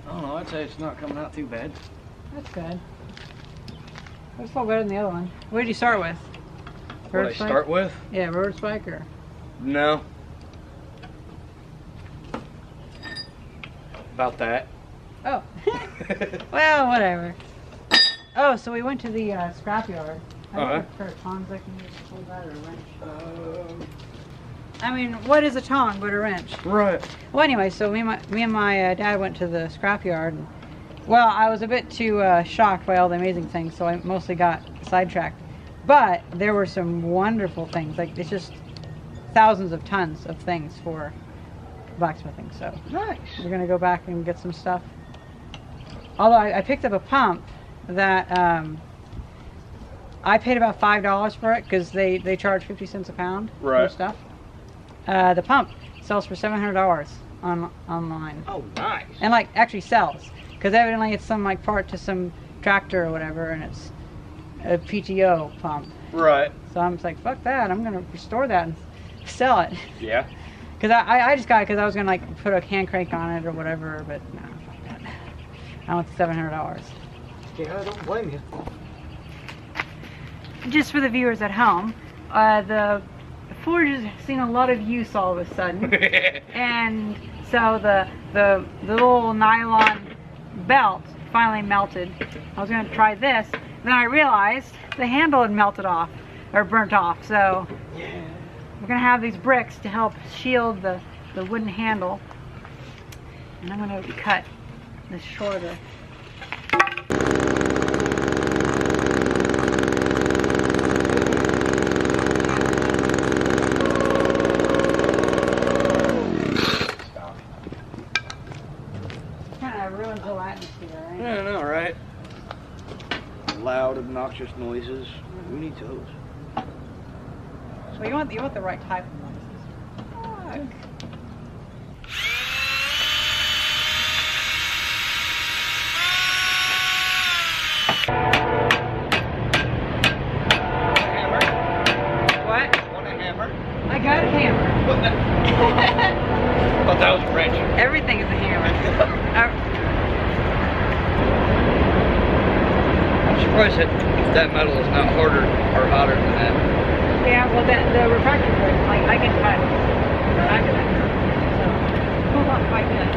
I don't know, I'd say it's not coming out too bad. That's good. That's still better than the other one. What did you start with? What I start with? Yeah, rotor spike or? No. About that. Oh. Well, whatever. Oh, so we went to the scrapyard. I don't know if there are tongs I can use to hold that or a wrench. I mean, what is a tong but a wrench? Right. Well, anyway, so me and my dad went to the scrapyard. And, well, I was a bit too shocked by all the amazing things, so I mostly got sidetracked. But there were some wonderful things. Like, it's just thousands of tons of things for blacksmithing. So nice. We're gonna go back and get some stuff. Although I picked up a pump that I paid about $5 for it because they charge 50 cents a pound for stuff. The pump sells for $700 online. Oh, nice. And like actually sells, because evidently it's some like part to some tractor or whatever, and it's a PTO pump. Right. So I'm just like, fuck that, I'm gonna restore that and sell it. Yeah. Because I just got it because I was gonna like put a hand crank on it or whatever, but no, fuck that. I want the $700. Yeah, I don't blame you. Just for the viewers at home, the forge has seen a lot of use all of a sudden, and so the little nylon belt finally melted. I was going to try this, then I realized the handle had melted off or burnt off. So we're going to have these bricks to help shield the wooden handle, and I'm going to cut this shorter. Ruins the whole atmosphere, right? Yeah, I know, right? Loud, obnoxious noises. Who needs those? So you want the right type of noises. Fuck. Hammer? Want a hammer? I got a hammer. Thought that was a wrench. Everything is a hammer. I'm surprised that metal is not harder or hotter than that. Yeah, well, the refractor brake, like I can cut the back of that. So, hold on, quite good.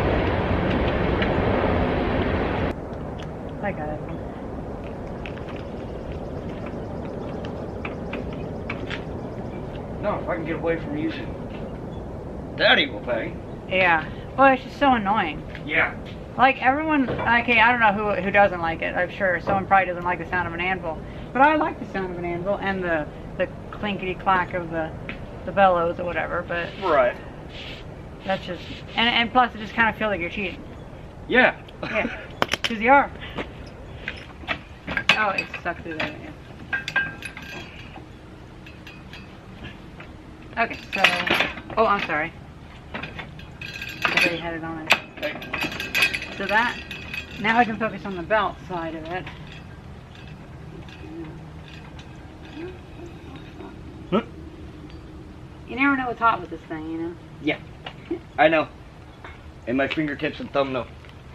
I got it. No, if I can get away from using that evil thing. Yeah. Well, it's just so annoying. Yeah. Like everyone, okay, I don't know who doesn't like it. I'm sure someone probably doesn't like the sound of an anvil, but I like the sound of an anvil and the clinkety clack of the bellows or whatever. But right. That's just and plus it just kind of feels like you're cheating. Yeah. Yeah. Because you are. Oh, it sucked through there. Yeah. Okay, so oh, I'm sorry. I already had it on there. So that, now I can focus on the belt side of it. Huh? You never know what's hot with this thing, you know? Yeah, I know. And my fingertips and thumbnail.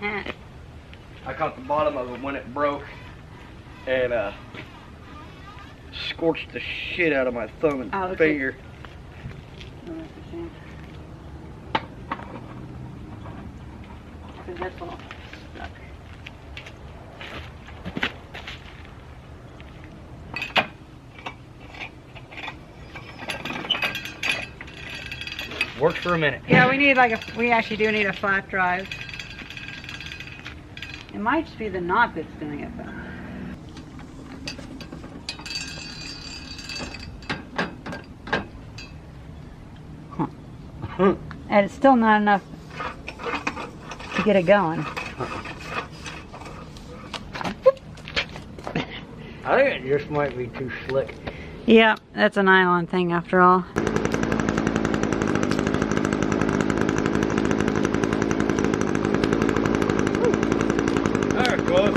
I caught the bottom of it when it broke and scorched the shit out of my thumb and finger. Oh, that's a shame. That's all stuck. Works for a minute. Yeah, we actually do need a flat drive. It might just be the knot that's doing it though. Huh. And it's still not enough to get it going. I think it just might be too slick. Yeah, that's a nylon thing after all. There it goes.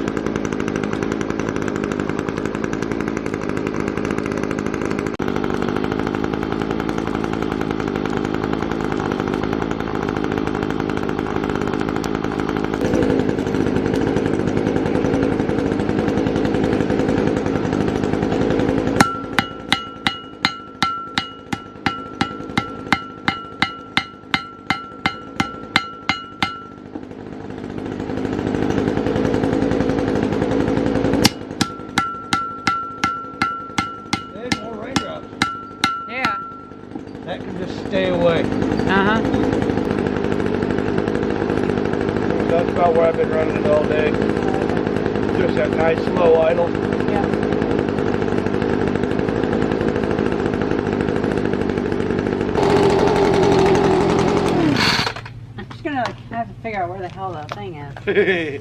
about where I've been running it all day. Just that nice slow idle. Yeah. I'm just gonna have to figure out where the hell that thing is. There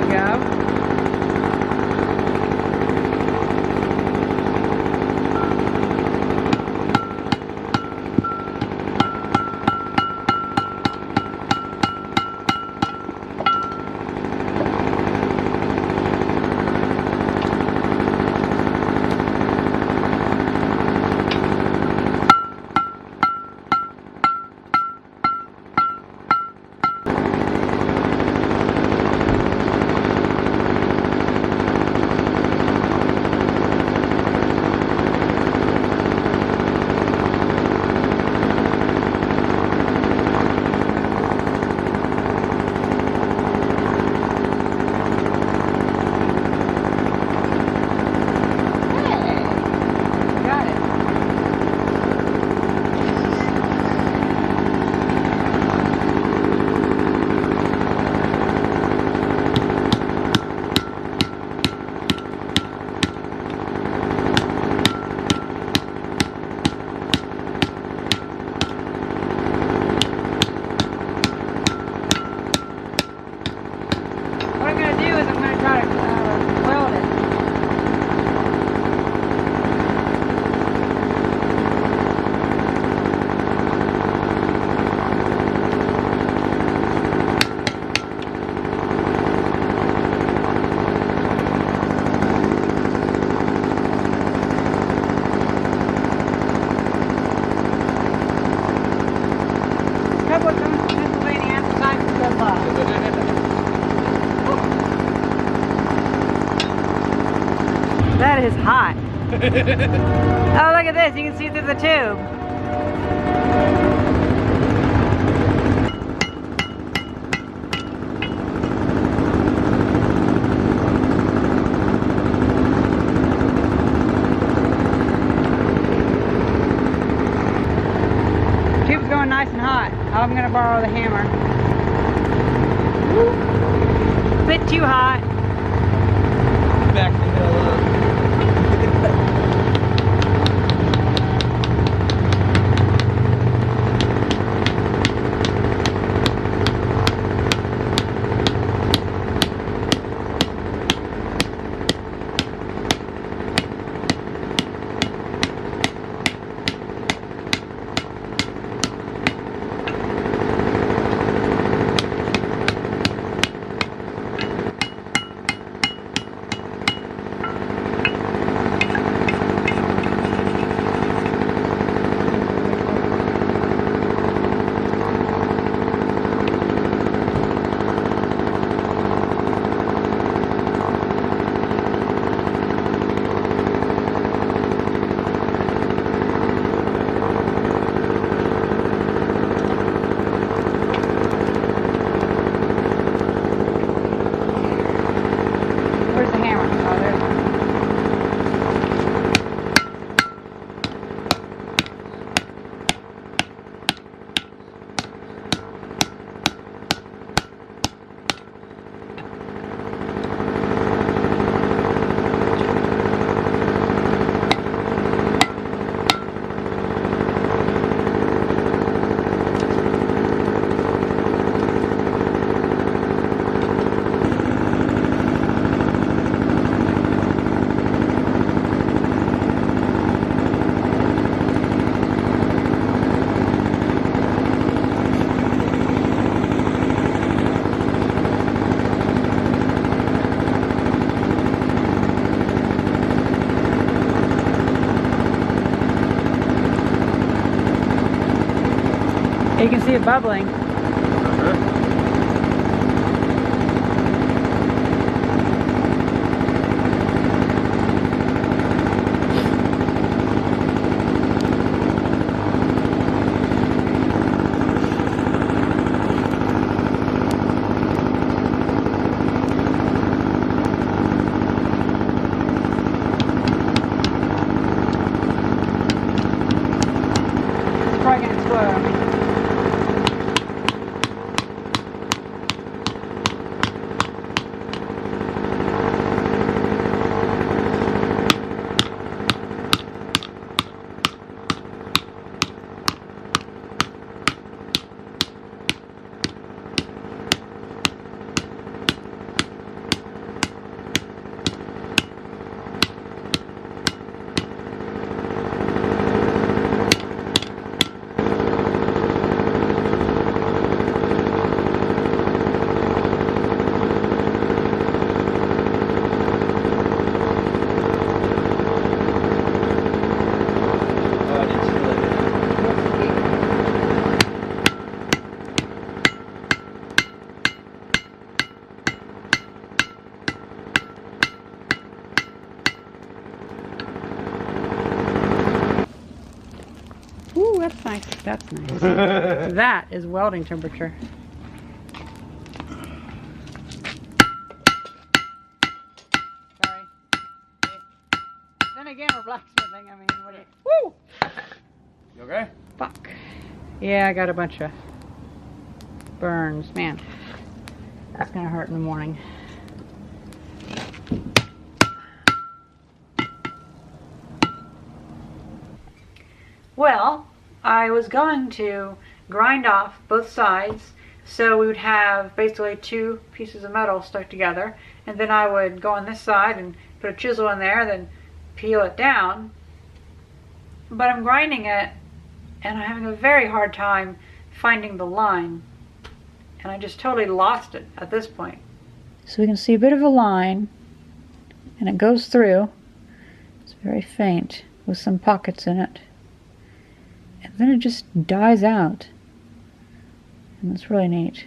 we go. That is hot. Oh, look at this. You can see through the tube. Tube's going nice and hot. I'm going to borrow the hammer. A bit too hot. Back the hell up. Where's the hammer? Oh, there's one. You can see it bubbling. Ooh, that's nice. That's nice. That is welding temperature. Sorry. Then again, we're blacksmithing. I mean, what do you... Woo! You okay? Fuck. Yeah, I got a bunch of burns. Man, that's gonna hurt in the morning. Well, I was going to grind off both sides so we would have basically two pieces of metal stuck together, and then I would go on this side and put a chisel in there, then peel it down. But I'm grinding it and I'm having a very hard time finding the line, and I just totally lost it at this point. So we can see a bit of a line, and it goes through. It's very faint with some pockets in it. And then it just dies out. And it's really neat.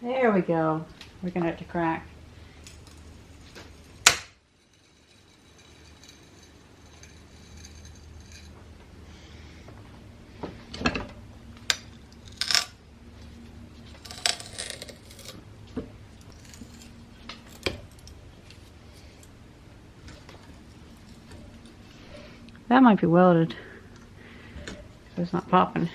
There we go. We're gonna have to crack. That might be welded. It's not popping.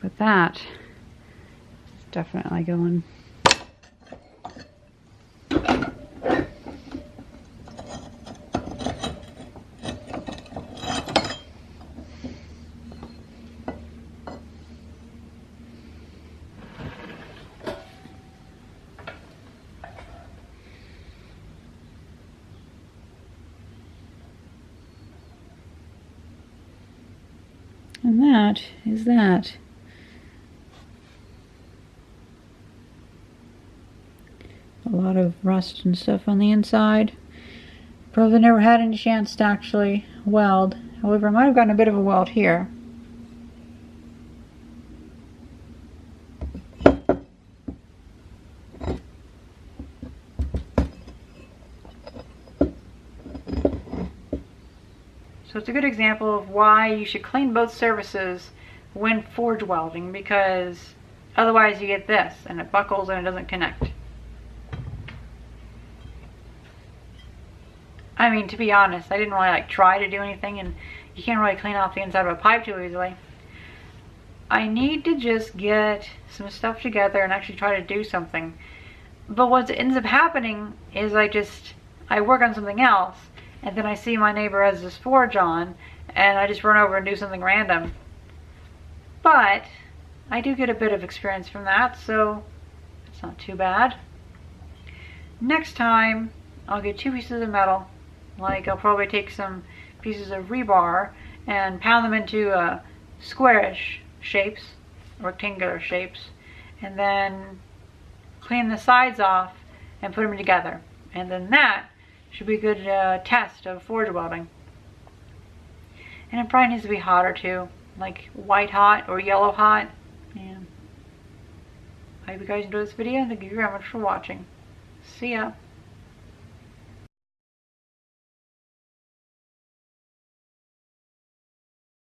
But that is definitely going. And that is that. A lot of rust and stuff on the inside. Probably never had any chance to actually weld. However, I might have gotten a bit of a weld here. So it's a good example of why you should clean both surfaces when forge welding, because otherwise you get this and it buckles and it doesn't connect. I mean, to be honest, I didn't really try to do anything, and you can't really clean off the inside of a pipe too easily. I need to just get some stuff together and actually try to do something. But what ends up happening is I work on something else, and then I see my neighbor has this forge on, and I just run over and do something random. But I do get a bit of experience from that, so it's not too bad. Next time, I'll get two pieces of metal. I'll probably take some pieces of rebar and pound them into squarish shapes, rectangular shapes, and then clean the sides off and put them together. And then that should be a good test of forge welding. And it probably needs to be hotter too, like white hot or yellow hot. Yeah. I hope you guys enjoyed this video, and thank you very much for watching. See ya.